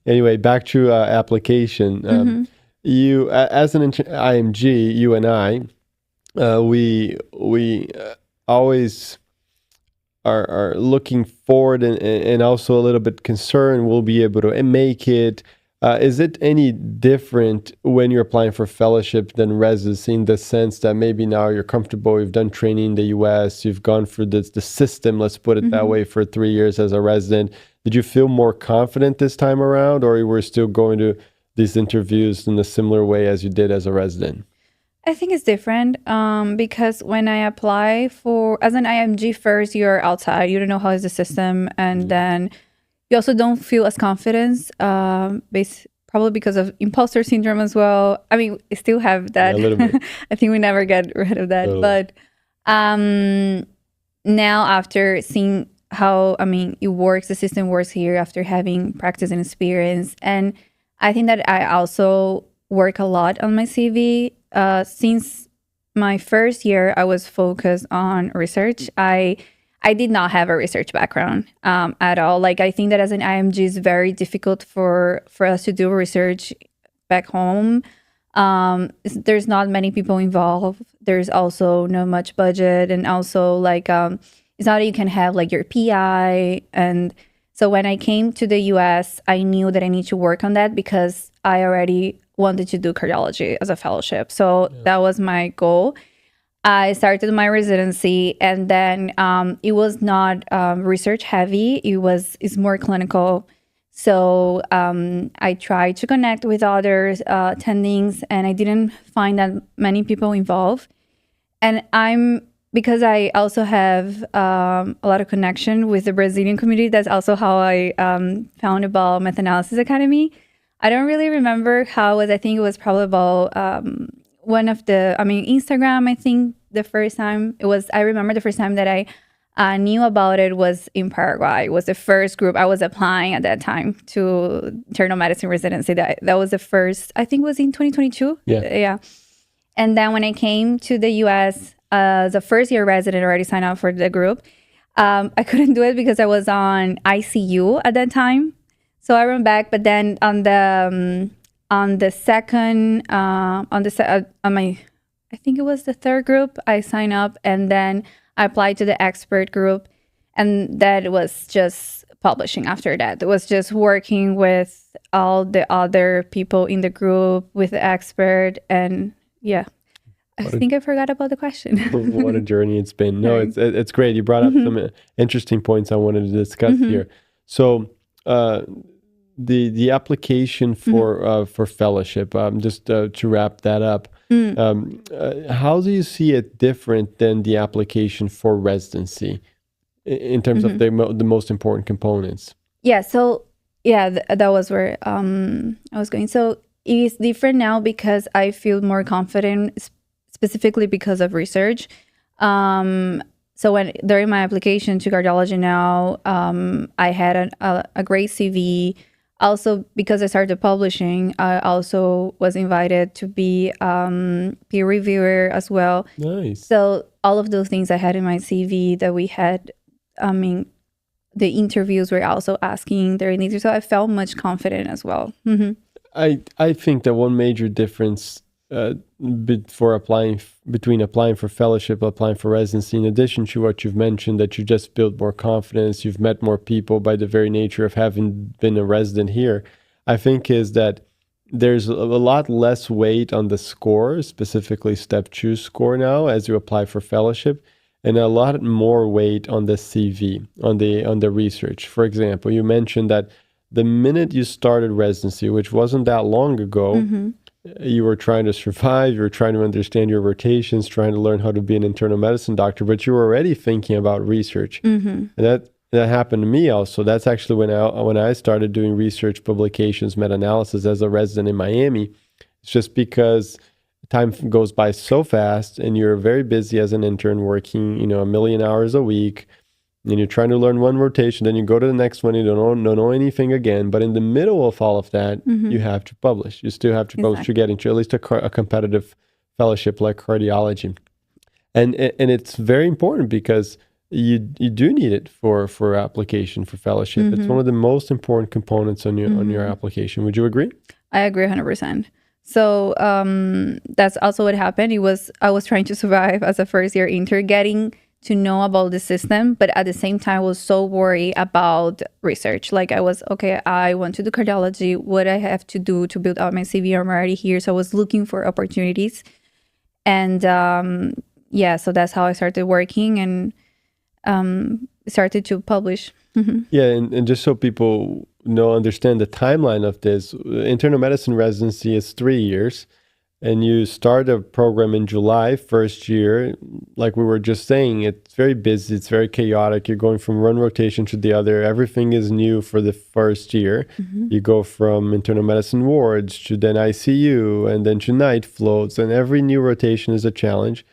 Anyway, back to application. You, as an IMG, you and I, we always are looking forward and also a little bit concerned we'll be able to make it. Is it any different when you're applying for fellowship than residency in the sense that maybe now you're comfortable, you've done training in the US, you've gone through the system, let's put it that way, for 3 years as a resident. Did you feel more confident this time around, or you were still going to these interviews in a similar way as you did as a resident? I think it's different because when I apply as an IMG first, you're outside. You don't know how is the system. And then you also don't feel as confident, probably because of imposter syndrome as well. I mean, we still have that. Yeah, a little bit. I think we never get rid of that. Totally. But now after seeing how, the system works here after having practice and experience. And I think that I also work a lot on my CV. Since my first year, I was focused on research. I did not have a research background at all. Like, I think that as an IMG, it's very difficult for us to do research back home. There's not many people involved. There's also not much budget, and also like it's not that you can have like your PI. And so when I came to the US, I knew that I need to work on that because I already wanted to do cardiology as a fellowship. So that was my goal. I started my residency, and then it was not research heavy. It's more clinical. So I tried to connect with other attendings, and I didn't find that many people involved. And because I also have a lot of connection with the Brazilian community. That's also how I found about Meta-Analysis Academy. I don't really remember how it was. I think it was probably about Instagram. I think the first time I remember the first time that I knew about it was in Paraguay. It was the first group I was applying at that time to internal medicine residency. That was the first, I think it was in 2022. Yeah. And then when I came to the US, as a first year resident, already signed up for the group. I couldn't do it because I was on ICU at that time. So I went back, but then on the second, I think it was the third group, I signed up, and then I applied to the expert group, and that was just publishing after that. It was just working with all the other people in the group, with the expert, and yeah. I think I forgot about the question. What a journey it's been. No, it's great. You brought up some interesting points I wanted to discuss here. So, the application for fellowship, just to wrap that up, how do you see it different than the application for residency in terms of the most important components? Yeah, so that was where I was going. So it's different now because I feel more confident, specifically because of research. So during my application to cardiology now, I had a great CV. Also, because I started publishing, I also was invited to be peer reviewer as well. Nice. So all of those things I had in my CV that we had, the interviews were also asking their needs. So I felt much confident as well. I think that one major difference between applying for fellowship, applying for residency, in addition to what you've mentioned, that you just build more confidence, you've met more people by the very nature of having been a resident here, I think is that there's a lot less weight on the score, specifically Step 2 score now, as you apply for fellowship, and a lot more weight on the CV, on the research. For example, you mentioned that the minute you started residency, which wasn't that long ago, you were trying to survive, you were trying to understand your rotations, trying to learn how to be an internal medicine doctor, but you were already thinking about research. And that happened to me also. That's actually when I started doing research publications, meta-analysis as a resident in Miami. It's just because time goes by so fast and you're very busy as an intern working, 1 million hours a week, and you're trying to learn one rotation, then you go to the next one, you don't know anything again. But in the middle of all of that, you have to publish. You still have to publish to get into at least a competitive fellowship like cardiology. And it's very important because you do need it for application for fellowship. It's one of the most important components on your application. Would you agree? I agree 100%. So that's also what happened. I was trying to survive as a first year intern, getting to know about the system, but at the same time, I was so worried about research. Like I was, okay, I want to do cardiology. What I have to do to build out my CV? I'm already here. So I was looking for opportunities. And yeah, so that's how I started working and started to publish. Yeah, and just so people understand the timeline of this, internal medicine residency is 3 years, and you start a program in July, first year. Like we were just saying, it's very busy, it's very chaotic. You're going from one rotation to the other. Everything is new for the first year. You go from internal medicine wards to then ICU and then to night floats, and every new rotation is a challenge.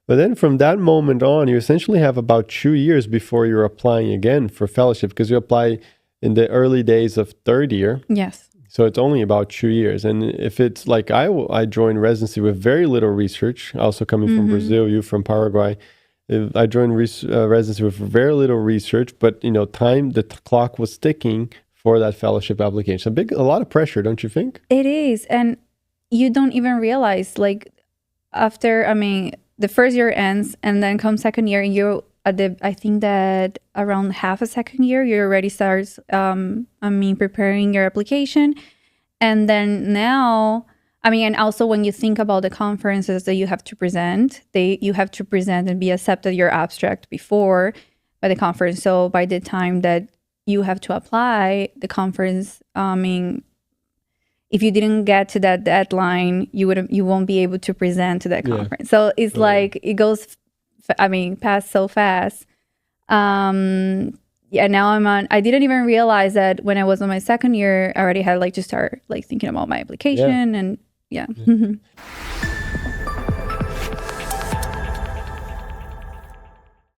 But then from that moment on, you essentially have about 2 years before you're applying again for fellowship, because you apply in the early days of third year. Yes. So it's only about 2 years. And if it's like I joined residency with very little research, also coming from Brazil, you from Paraguay. I joined residency with very little research, but the clock was ticking for that fellowship application. A lot of pressure, don't you think? It is. And you don't even realize, like, after, the first year ends and then comes second year, and you're I think that around half a second year, you already starts, preparing your application. And then now, and also when you think about the conferences that you have to present, you have to present and be accepted your abstract before by the conference. So by the time that you have to apply the conference, if you didn't get to that deadline, you won't be able to present to that conference. So it's like it goes, past so fast. Now I didn't even realize that when I was on my second year, I already had to start thinking about my application and yeah.